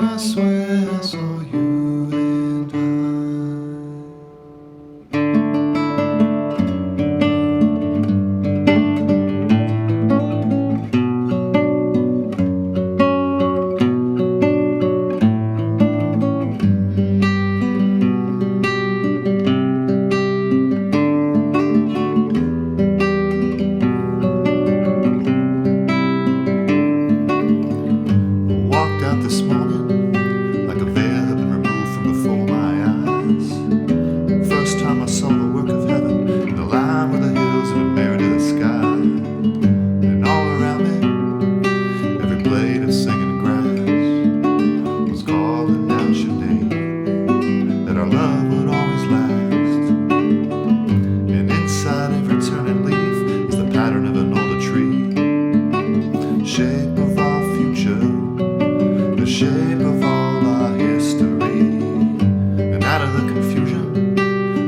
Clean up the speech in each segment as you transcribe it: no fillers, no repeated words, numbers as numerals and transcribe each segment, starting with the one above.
I swear I saw you and walked out this morning like a veil had been removed from before my eyes. First time I saw the work of heaven in a line with the hills and a mirror to the sky. And all around me, every blade of singing grass was calling out your name, that our love would always last. And inside every turning leaf is the pattern of an older tree, shape of our future, the shape of all our history. And out of the confusion,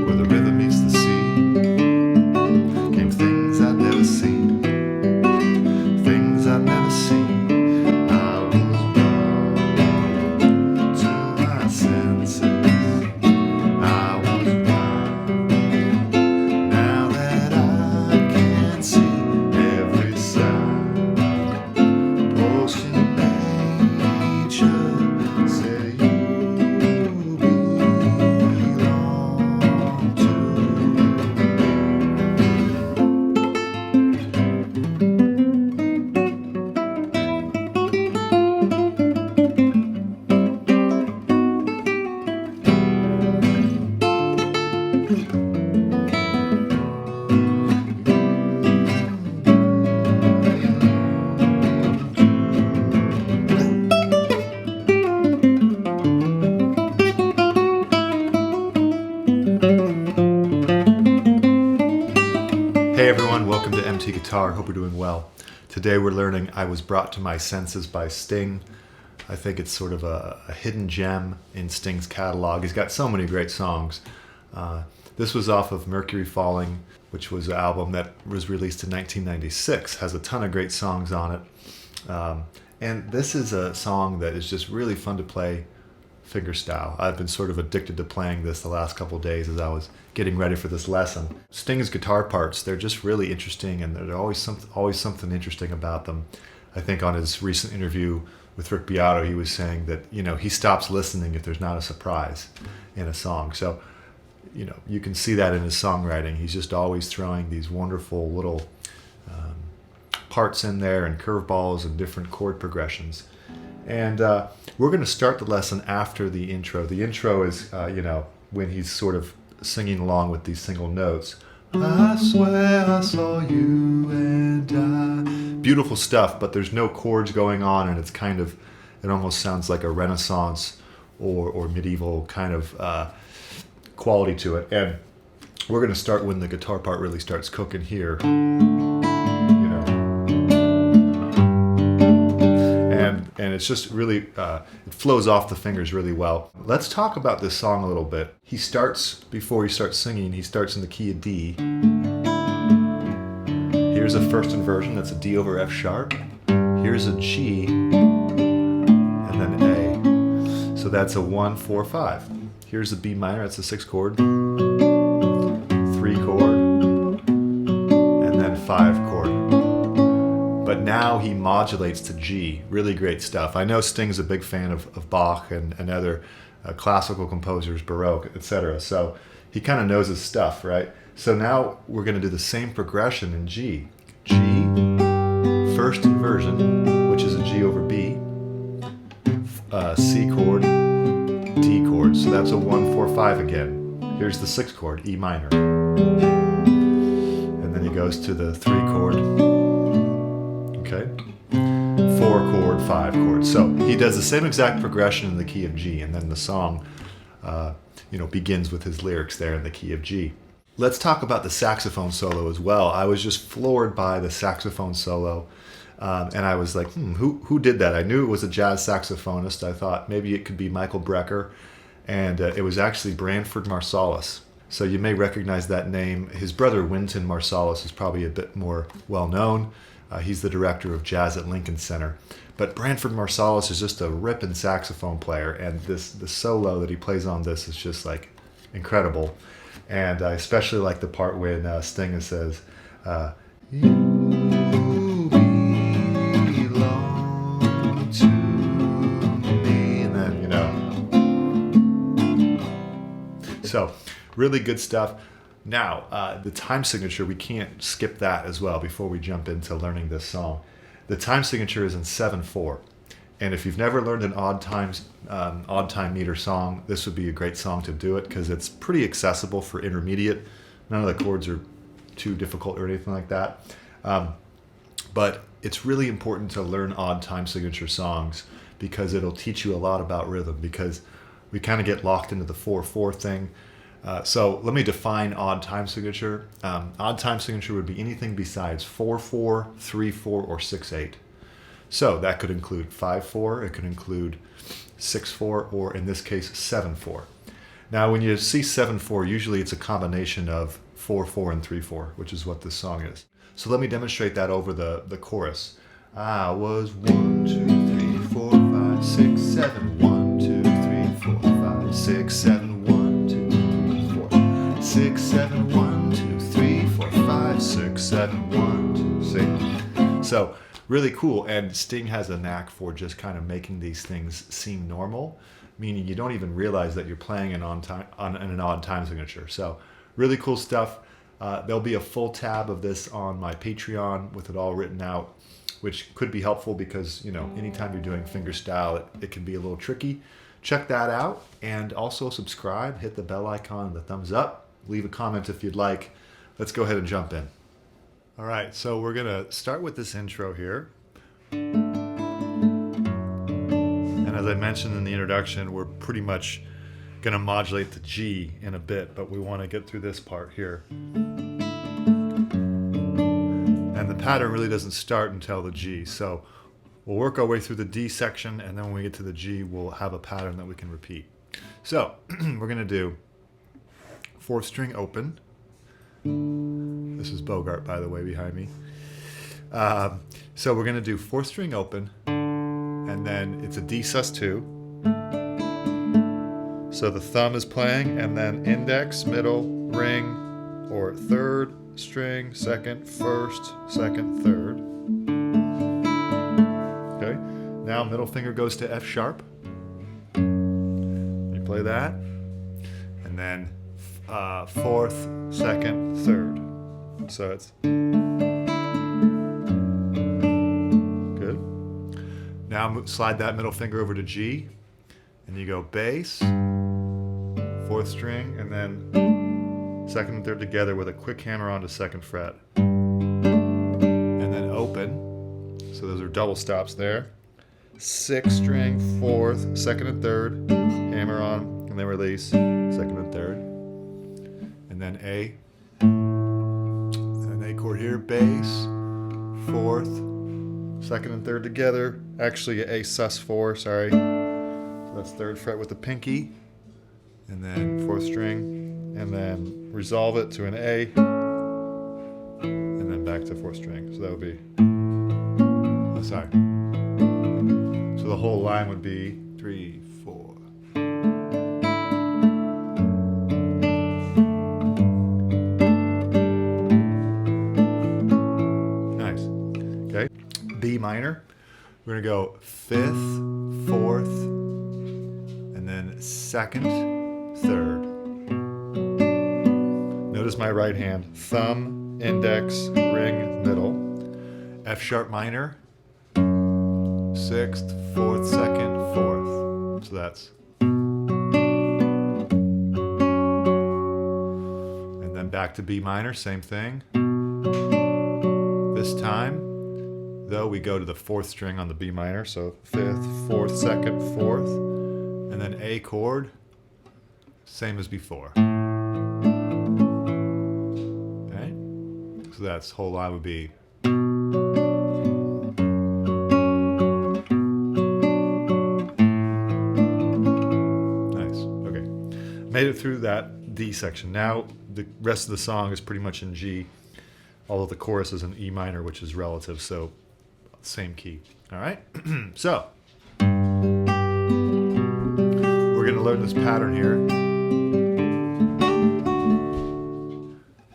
where the river meets the sea, came things I'd never seen, things I'd never seen. I was blind to my senses, I was blind. Now that I can see every sign, posting nature say you belong to Hey everyone, welcome to MT Guitar. Hope you're doing well. Today we're learning I Was Brought to My Senses by Sting. I think it's sort of a hidden gem in Sting's catalog. He's got so many great songs. This was off of Mercury Falling, which was an album that was released in 1996. Has a ton of great songs on it. And this is a song that is just really fun to play fingerstyle. I've been sort of addicted to playing this the last couple of days as I was getting ready for this lesson. Sting's guitar parts, they're just really interesting, and there's always something interesting about them. I think on his recent interview with Rick Beato, he was saying that, he stops listening if there's not a surprise in a song. So, you can see that in his songwriting. He's just always throwing these wonderful little parts in there and curveballs and different chord progressions. And we're going to start the lesson after the intro. The intro is, when he's sort of singing along with these single notes. I swear I saw you and I. Beautiful stuff, but there's no chords going on, and it almost sounds like a Renaissance or medieval kind of quality to it. And we're going to start when the guitar part really starts cooking here. And it's just really, it flows off the fingers really well. Let's talk about this song a little bit. Before he starts singing, he starts in the key of D. Here's a first inversion, that's a D over F sharp. Here's a G, and then an A. So that's a 1, 4, 5. Here's a B minor, that's a 6 chord, 3 chord, and then 5 chord. But now he modulates to G. Really great stuff. I know Sting's a big fan of Bach and other classical composers, Baroque, etc. So he kind of knows his stuff, right? So now we're going to do the same progression in G. G, first inversion, which is a G over B, C chord, D chord. So that's a 1, 4, 5 again. Here's the 6 chord, E minor. And then he goes to the 3 chord. Okay, 4 chord, 5 chord. So he does the same exact progression in the key of G, and then the song, begins with his lyrics there in the key of G. Let's talk about the saxophone solo as well. I was just floored by the saxophone solo, and I was like, who did that? I knew it was a jazz saxophonist. I thought maybe it could be Michael Brecker, and it was actually Branford Marsalis. So you may recognize that name. His brother Wynton Marsalis is probably a bit more well known. He's the director of jazz at Lincoln Center. But Branford Marsalis is just a ripping saxophone player, and the solo that he plays on this is just like incredible. And I especially like the part when Sting says, "You belong to me," and then So really good stuff. Now, the time signature, we can't skip that as well before we jump into learning this song. The time signature is in 7/4. And if you've never learned an odd time meter song, this would be a great song to do it because it's pretty accessible for intermediate. None of the chords are too difficult or anything like that. But it's really important to learn odd time signature songs because it'll teach you a lot about rhythm, because we kind of get locked into the 4/4 thing. So let me define odd time signature. Odd time signature would be anything besides 4/4, 3/4, or 6/8. So that could include 5/4, it could include 6/4, or in this case 7/4. Now when you see 7/4, usually it's a combination of 4/4 and 3/4, which is what this song is. So let me demonstrate that over the chorus. I was 1, 2, 3, 4, 5, 6, 7, 1, 2, 3, 4, 5, 6, 7, 1, 2, 3, 4, 6, 7, 1, 2, 3, 4, 5, 6, 7, 1, 2, 6. So really cool, and Sting has a knack for just kind of making these things seem normal, meaning you don't even realize that you're playing an odd time signature. So really cool stuff. There'll be a full tab of this on my Patreon with it all written out, which could be helpful because, anytime you're doing fingerstyle, it can be a little tricky. Check that out, and also subscribe, hit the bell icon and the thumbs up, leave a comment if you'd like. Let's go ahead and jump in. All right, so we're gonna start with this intro here. And as I mentioned in the introduction, we're pretty much gonna modulate the G in a bit, but we wanna get through this part here. And the pattern really doesn't start until the G. So we'll work our way through the D section, and then when we get to the G, we'll have a pattern that we can repeat. So we're gonna do 4th string open. This is Bogart, by the way, behind me. So we're gonna do 4th string open, and then it's a D sus2. So the thumb is playing, and then index, middle, ring, or 3rd string, 2nd, 1st, 2nd, 3rd. Okay, now middle finger goes to F sharp. You play that, and then 4th, 2nd, 3rd. So it's good. Now slide that middle finger over to G, and you go bass, 4th string, and then 2nd and 3rd together with a quick hammer onto 2nd fret. And then open. So those are double stops there. 6th string, 4th, 2nd and 3rd, hammer on, and then release, 2nd and 3rd. And then A. And an A chord here, bass, 4th, 2nd and 3rd together. Actually A sus4, sorry. So that's 3rd fret with the pinky. And then 4th string, and then resolve it to an A, and then back to 4th string. So that would be, sorry. So the whole line would be 3, 4. Nice. Okay. B minor. We're gonna go 5th, 4th, and then 2nd, 3rd. Notice my right hand, thumb, index, ring, middle. F sharp minor, 6th, 4th, 2nd, 4th. So that's. And then back to B minor, same thing. This time, though, we go to the 4th string on the B minor, so 5th, 4th, 2nd, 4th, and then A chord. Same as before. Okay? So that's whole line would be. Nice. Okay. Made it through that D section. Now the rest of the song is pretty much in G. although the chorus is in E minor, which is relative, so same key. All right, so we're going to learn this pattern here.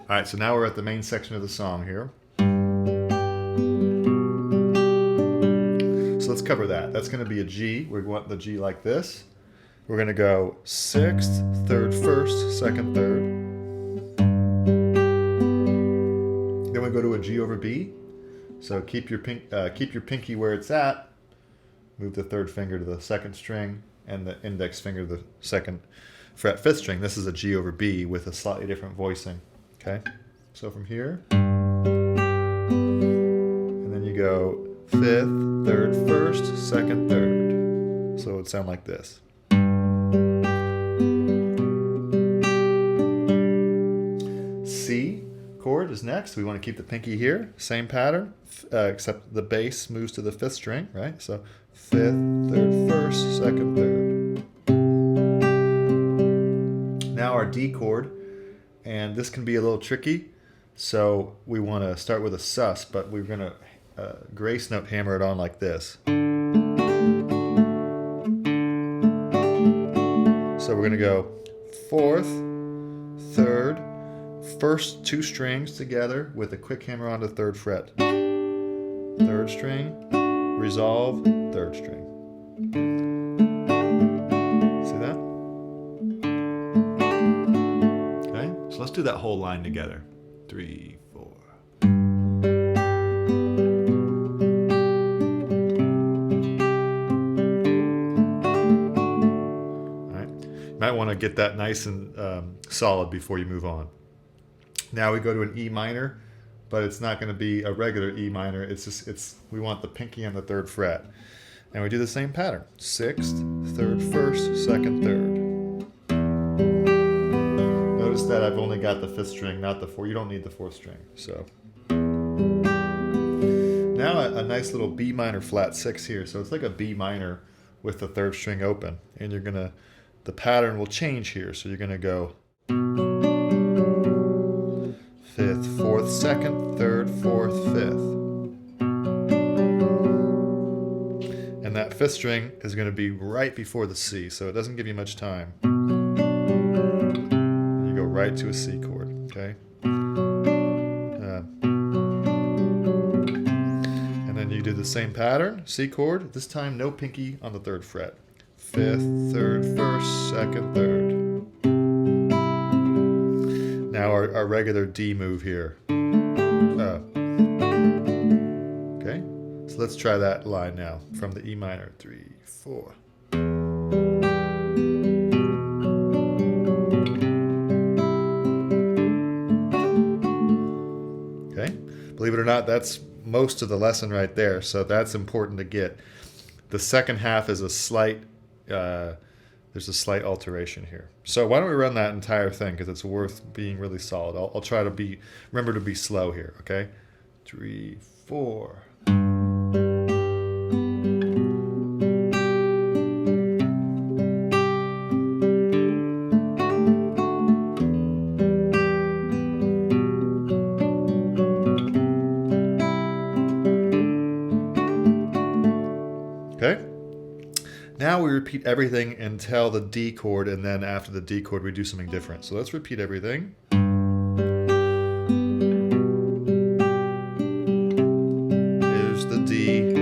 All right, so now we're at the main section of the song here. So let's cover that. That's going to be a G. We want the G like this. We're going to go 6th, 3rd, 1st, 2nd, 3rd. Then we go to a G over B. So keep your pinky where it's at. Move the 3rd finger to the 2nd string and the index finger to the 2nd fret 5th string. This is a G over B with a slightly different voicing. Okay, so from here, and then you go 5th, 3rd, 1st, 2nd, 3rd. So it would sound like this. C chord is next. We want to keep the pinky here. Same pattern, except the bass moves to the 5th string, right? So 5th, 3rd, 1st, 2nd, 3rd. Now our D chord, and this can be a little tricky. So we want to start with a sus, but we're going to grace note hammer it on like this. So we're going to go 4th, 3rd, 1st 2 strings together with a quick hammer on the 3rd fret. 3rd string, resolve, 3rd string. See that? Okay, so let's do that whole line together. 3, 4. All right, you might want to get that nice and solid before you move on. Now we go to an E minor, but it's not going to be a regular E minor. We want the pinky on the 3rd fret. And we do the same pattern. 6th, 3rd, 1st, 2nd, 3rd. Notice that I've only got the 5th string, not the 4th. You don't need the 4th string. So now a nice little B minor flat 6 here. So it's like a B minor with the 3rd string open. And the pattern will change here. So you're going to go 5th, 4th, 2nd, 3rd, 4th, 5th. And that 5th string is going to be right before the C, so it doesn't give you much time. And you go right to a C chord, okay? And then you do the same pattern, C chord, this time no pinky on the 3rd fret. 5th, 3rd, 1st, 2nd, 3rd. Now our regular D move here. Okay, so let's try that line now from the E minor. 3, 4. Okay, believe it or not, that's most of the lesson right there. So that's important to get. The second half is a slight. There's a slight alteration here. So why don't we run that entire thing, because it's worth being really solid. I'll try to remember to be slow here, okay? 3, 4. Okay? Now we repeat everything until the D chord, and then after the D chord we do something different. So let's repeat everything. Here's the D.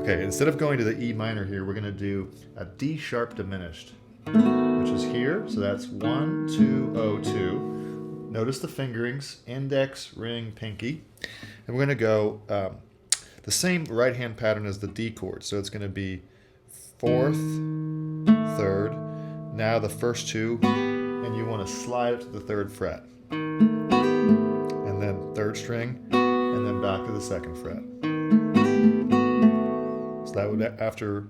Okay, instead of going to the E minor here, we're going to do a D sharp diminished, which is here. So that's 1, 2, 0, 2. Notice the fingerings, index, ring, pinky. And we're going to go the same right hand pattern as the D chord. So it's going to be 4th, 3rd, now the first 2, and you want to slide it to the 3rd fret. And then 3rd string, and then back to the 2nd fret. So that would after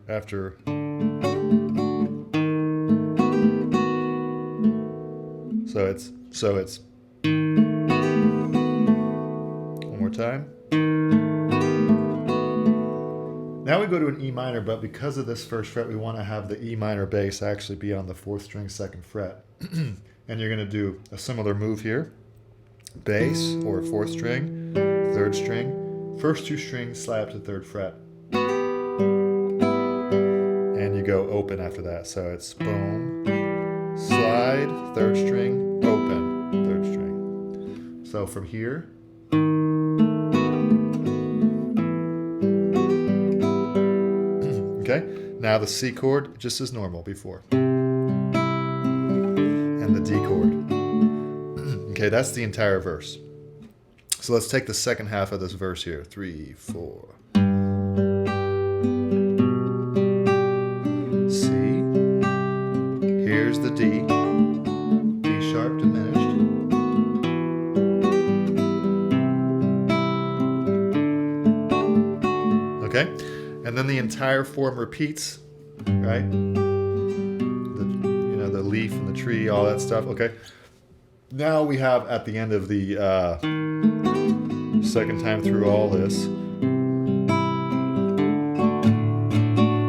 so it's one more time. Now we go to an E minor, but because of this 1st fret, we want to have the E minor bass actually be on the 4th string 2nd fret. And you're going to do a similar move here. bass or fourth string, third string, first two strings slide up to the third fret. And you go open after that. So it's boom, slide, third string, open, third string. So from here, okay, now the C chord just as normal before. And the D chord. Okay, that's the entire verse. So let's take the second half of this verse here. 3, 4. C. Here's the D. D sharp diminished. Okay? And then the entire form repeats, right? The leaf and the tree, all that stuff. Okay. Now we have at the end of the second time through all this,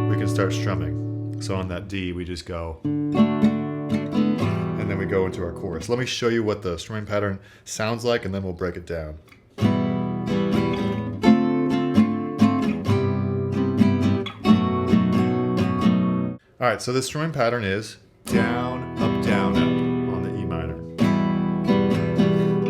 we can start strumming. So on that D, we just go, and then we go into our chorus. Let me show you what the strumming pattern sounds like, and then we'll break it down. All right, so the strumming pattern is down, up, on the E minor.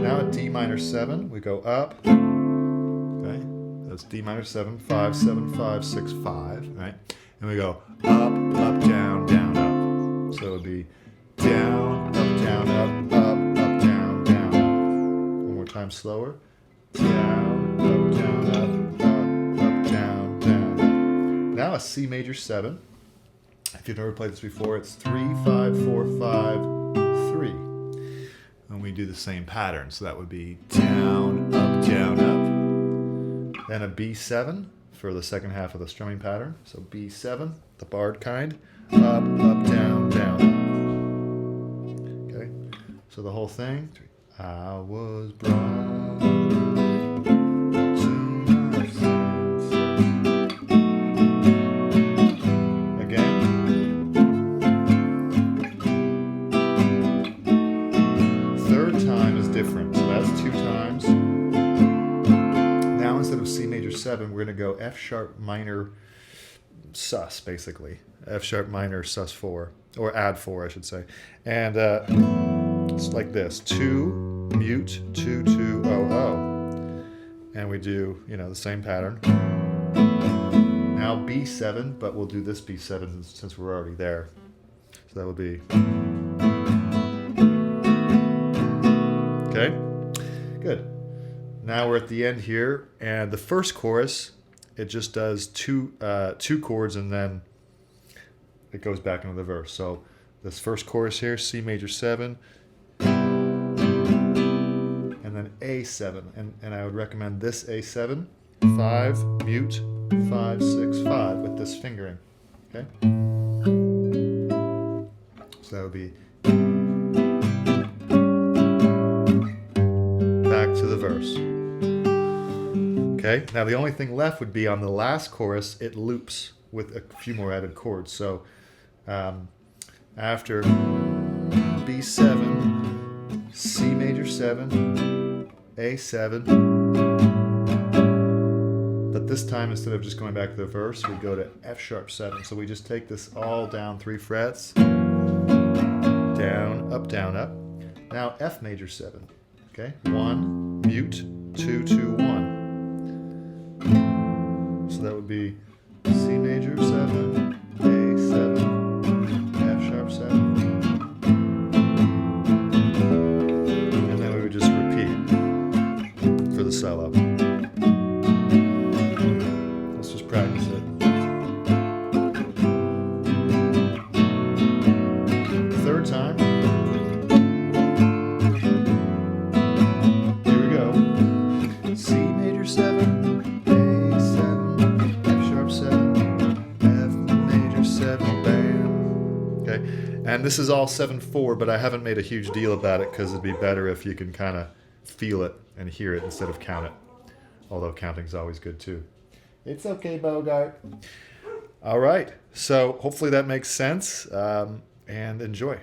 Now at D minor 7, we go up. Okay, that's D minor 7, 5, 7, 5, 6, 5, right? And we go up, down, up. So it would be down, up, up, down, up. One more time slower. Down, up, down, up. Now a C major 7. If you've never played this before, it's 3, 5, 4, 5, 3. And we do the same pattern. So that would be down, up. Then a B7 for the second half of the strumming pattern. So B7, the barred kind. Up, down. Okay. So the whole thing. I was brought to my senses. Again. Third time is different. So that's 2 times. Now instead of C major 7, we're going to go F sharp minor sus, basically. F sharp minor sus 4, or add 4, I should say. And it's like this: 2, mute, 2, 2, 0, 0. And we do, the same pattern. Now B7, but we'll do this B7 since we're already there. So that would be. Okay, good. Now we're at the end here, and the first chorus, it just does two chords, and then it goes back into the verse. So this first chorus here, C major 7, and then A7, and I would recommend this A7, 5, mute, 5, 6, 5 with this fingering. Okay, so that would be back to the verse. Okay, now the only thing left would be on the last chorus, it loops with a few more added chords. So after B7, C major 7, A7, but this time instead of just going back to the verse, we go to F sharp 7. So we just take this all down 3 frets, down, up. Now F major 7, okay, 1, mute, 2, 2, 1. So that would be C major 7, A7, F sharp 7. And then we would just repeat for the solo. Let's just practice it. Third time. Here we go. C major 7. And this is all 7/4, but I haven't made a huge deal about it because it'd be better if you can kind of feel it and hear it instead of count it. Although counting's always good too. It's okay, Bogart. All right, so hopefully that makes sense, and enjoy.